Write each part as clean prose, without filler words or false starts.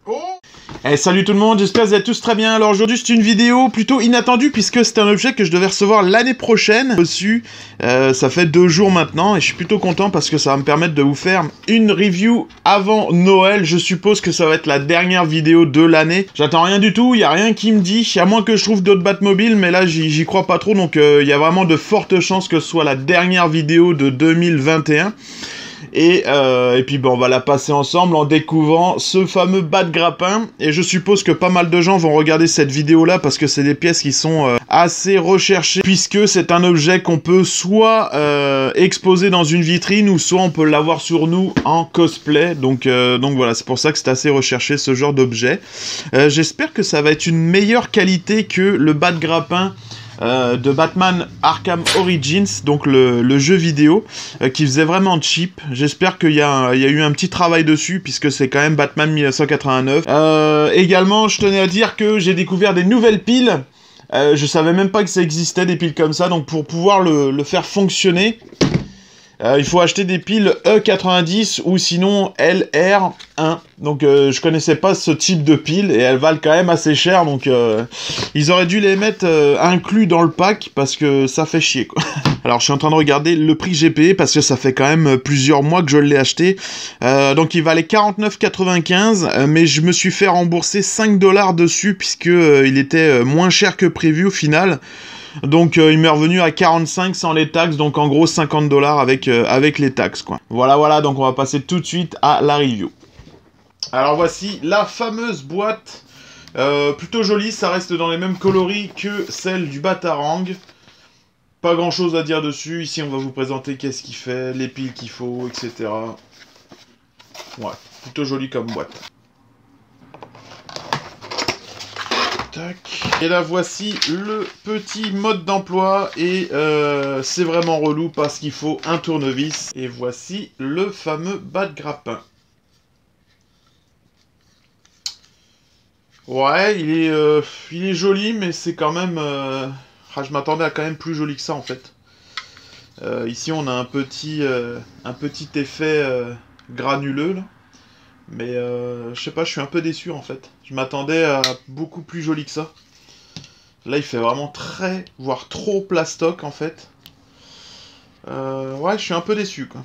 Oh hey, salut tout le monde, j'espère que vous êtes tous très bien. Alors aujourd'hui c'est une vidéo plutôt inattendue puisque c'est un objet que je devais recevoir l'année prochaine. Reçu, ça fait 2 jours maintenant et je suis plutôt content parce que ça va me permettre de vous faire une review avant Noël. Je suppose que ça va être la dernière vidéo de l'année. J'attends rien du tout, il n'y a rien qui me dit, à moins que je trouve d'autres Batmobiles, mais là j'y crois pas trop, donc il y a vraiment de fortes chances que ce soit la dernière vidéo de 2021. Et puis bon, on va la passer ensemble en découvrant ce fameux bat de grappin. Et je suppose que pas mal de gens vont regarder cette vidéo-là parce que c'est des pièces qui sont assez recherchées. Puisque c'est un objet qu'on peut soit exposer dans une vitrine ou soit on peut l'avoir sur nous en cosplay. Donc voilà, c'est pour ça que c'est assez recherché ce genre d'objet. J'espère que ça va être une meilleure qualité que le bat de grappin de Batman Arkham Origins, donc le jeu vidéo, qui faisait vraiment cheap. J'espère qu'il y a eu un petit travail dessus, puisque c'est quand même Batman 1989. Également, je tenais à dire que j'ai découvert des nouvelles piles. Je savais même pas que ça existait, des piles comme ça, donc pour pouvoir le faire fonctionner, il faut acheter des piles E90 ou sinon LR1. Donc je connaissais pas ce type de piles et elles valent quand même assez cher. Donc ils auraient dû les mettre inclus dans le pack parce que ça fait chier quoi. Alors je suis en train de regarder le prix que j'ai payé parce que ça fait quand même plusieurs mois que je l'ai acheté. Donc il valait 49,95 mais je me suis fait rembourser 5 $ dessus puisque il était moins cher que prévu au final. Donc il m'est revenu à 45 sans les taxes, donc en gros 50 $ avec les taxes quoi. Voilà, donc on va passer tout de suite à la review. Alors voici la fameuse boîte, plutôt jolie, ça reste dans les mêmes coloris que celle du Batarang. Pas grand chose à dire dessus, ici on va vous présenter qu'est-ce qu'il fait, les piles qu'il faut, etc. Ouais, plutôt joli comme boîte. Et là voici le petit mode d'emploi et c'est vraiment relou parce qu'il faut un tournevis. Et voici le fameux bat de grappin. Ouais, il est joli mais c'est quand même... je m'attendais à quand même plus joli que ça en fait. Ici on a un petit effet granuleux là. Mais je sais pas, je suis un peu déçu en fait. Je m'attendais à beaucoup plus joli que ça. Là il fait vraiment très, voire trop plastoc en fait. Ouais, je suis un peu déçu quoi.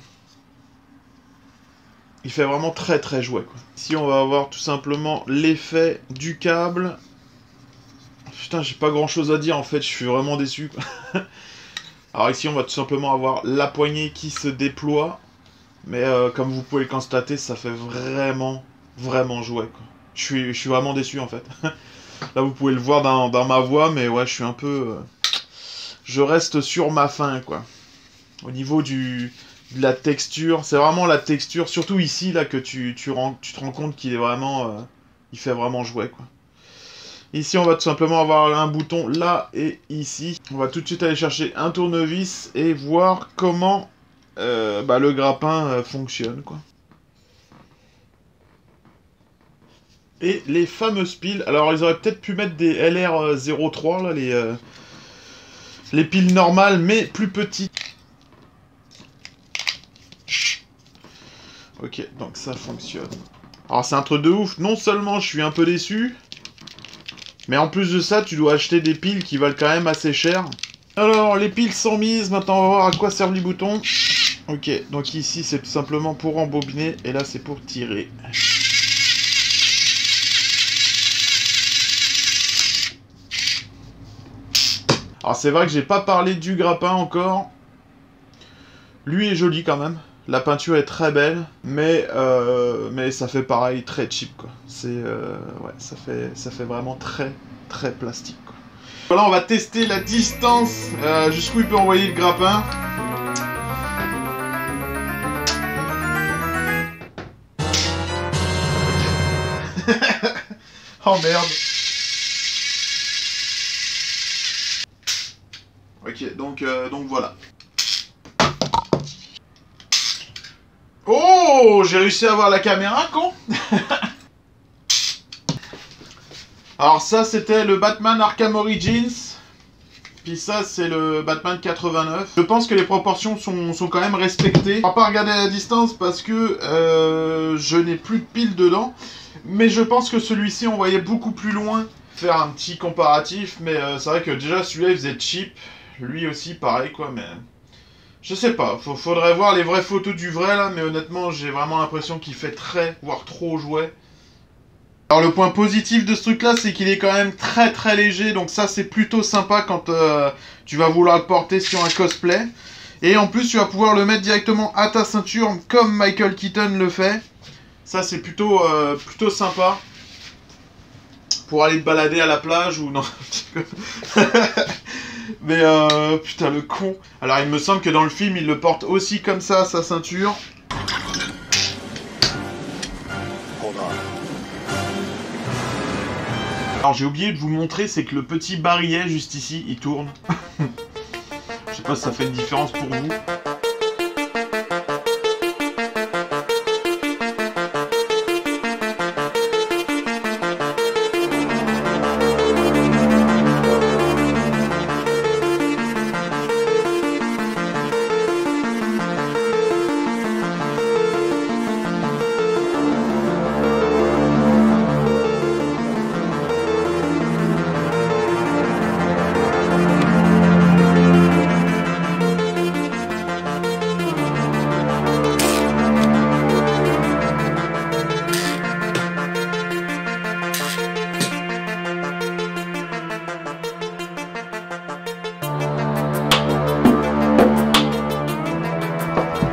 Il fait vraiment très jouet quoi. Ici on va avoir tout simplement l'effet du câble. Putain, j'ai pas grand chose à dire en fait, je suis vraiment déçu quoi. Alors ici on va tout simplement avoir la poignée qui se déploie. Mais comme vous pouvez le constater, ça fait vraiment jouet quoi. Je suis vraiment déçu en fait. Là vous pouvez le voir dans ma voix, mais ouais je suis un peu... je reste sur ma faim quoi. Au niveau de la texture, c'est vraiment la texture, surtout ici là que tu te rends compte qu'il est vraiment... il fait vraiment jouet quoi. Ici on va tout simplement avoir un bouton là et ici. On va tout de suite aller chercher un tournevis et voir comment... le grappin fonctionne quoi. Et les fameuses piles, alors ils auraient peut-être pu mettre des LR03 là, les piles normales mais plus petites. Ok, donc ça fonctionne. Alors c'est un truc de ouf, non seulement je suis un peu déçu, mais en plus de ça tu dois acheter des piles qui valent quand même assez cher. Alors les piles sont mises, maintenant on va voir à quoi servent les boutons. Ok, donc ici c'est tout simplement pour embobiner et là c'est pour tirer. Alors c'est vrai que j'ai pas parlé du grappin encore. Lui est joli quand même. La peinture est très belle, mais ça fait pareil très cheap quoi. C'est ouais, ça fait vraiment très plastique quoi. Voilà, on va tester la distance jusqu'où il peut envoyer le grappin. Oh merde. Ok, donc voilà. Oh, j'ai réussi à avoir la caméra, con. Alors ça, c'était le Batman Arkham Origins. Puis ça, c'est le Batman 89. Je pense que les proportions sont quand même respectées. On va pas regarder à la distance parce que je n'ai plus de piles dedans. Mais je pense que celui-ci, on voyait beaucoup plus loin. Faire un petit comparatif, mais c'est vrai que déjà celui-là il faisait cheap. Lui aussi pareil quoi, mais... Je sais pas, faudrait voir les vraies photos du vrai là, mais honnêtement j'ai vraiment l'impression qu'il fait très, voire trop jouet. Alors le point positif de ce truc là, c'est qu'il est quand même très très léger, donc ça c'est plutôt sympa quand tu vas vouloir le porter sur un cosplay. Et en plus tu vas pouvoir le mettre directement à ta ceinture comme Michael Keaton le fait. Ça c'est plutôt sympa. Pour aller te balader à la plage ou non. Mais putain le con. Alors il me semble que dans le film il le porte aussi comme ça, sa ceinture. Alors j'ai oublié de vous montrer, c'est que le petit barillet juste ici, il tourne. Je sais pas si ça fait une différence pour vous.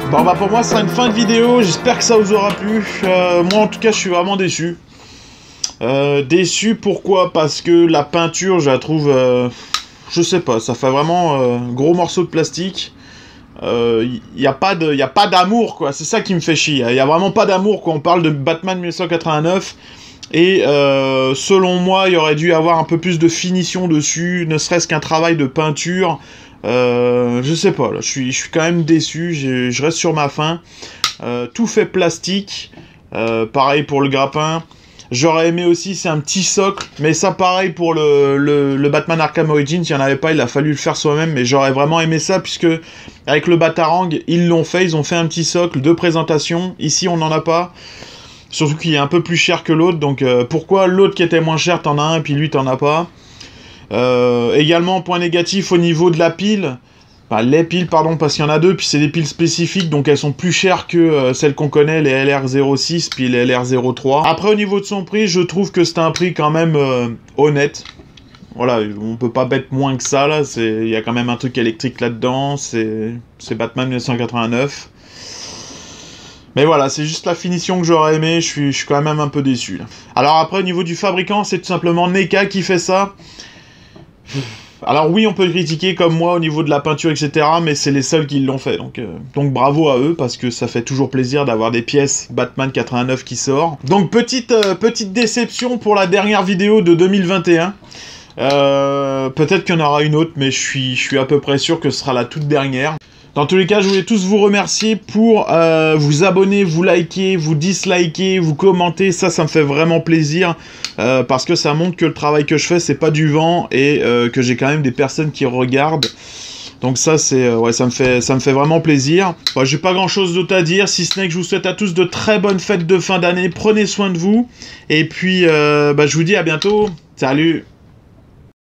Bon bah pour moi c'est une fin de vidéo, j'espère que ça vous aura plu. Moi en tout cas je suis vraiment déçu. Déçu pourquoi? Parce que la peinture je la trouve, je sais pas, ça fait vraiment gros morceau de plastique. Y a pas d'amour quoi, c'est ça qui me fait chier. Y a vraiment pas d'amour quand on parle de Batman 1989. Et selon moi il y aurait dû avoir un peu plus de finition dessus, ne serait-ce qu'un travail de peinture. Je sais pas, là, je suis quand même déçu, je reste sur ma faim. Tout fait plastique, pareil pour le grappin. J'aurais aimé aussi, c'est un petit socle, mais ça pareil pour le Batman Arkham Origins, il n'y en avait pas, il a fallu le faire soi-même, mais j'aurais vraiment aimé ça, puisque avec le Batarang, ils l'ont fait, ils ont fait un petit socle de présentation. Ici, on n'en a pas. Surtout qu'il est un peu plus cher que l'autre, donc pourquoi l'autre qui était moins cher, t'en as un, puis lui, t'en as pas? Également, point négatif au niveau de la pile. Enfin, les piles, pardon, parce qu'il y en a deux, puis c'est des piles spécifiques, donc elles sont plus chères que celles qu'on connaît, les LR06, puis les LR03. Après, au niveau de son prix, je trouve que c'est un prix quand même honnête. Voilà, on peut pas mettre moins que ça, là, il y a quand même un truc électrique là-dedans, c'est Batman 1989. Mais voilà, c'est juste la finition que j'aurais aimé, je suis quand même un peu déçu, là. Alors après, au niveau du fabricant, c'est tout simplement NECA qui fait ça. Alors oui, on peut le critiquer comme moi au niveau de la peinture, etc. Mais c'est les seuls qui l'ont fait. Donc bravo à eux, parce que ça fait toujours plaisir d'avoir des pièces Batman 89 qui sort. Donc petite déception pour la dernière vidéo de 2021. Peut-être qu'il y en aura une autre, mais je suis à peu près sûr que ce sera la toute dernière. Dans tous les cas, je voulais tous vous remercier pour vous abonner, vous liker, vous disliker, vous commenter. Ça me fait vraiment plaisir parce que ça montre que le travail que je fais, c'est pas du vent et que j'ai quand même des personnes qui regardent. Donc ça, c'est ouais, ça me fait vraiment plaisir. Bon, j'ai pas grand-chose d'autre à dire, si ce n'est que je vous souhaite à tous de très bonnes fêtes de fin d'année. Prenez soin de vous. Et puis, je vous dis à bientôt. Salut!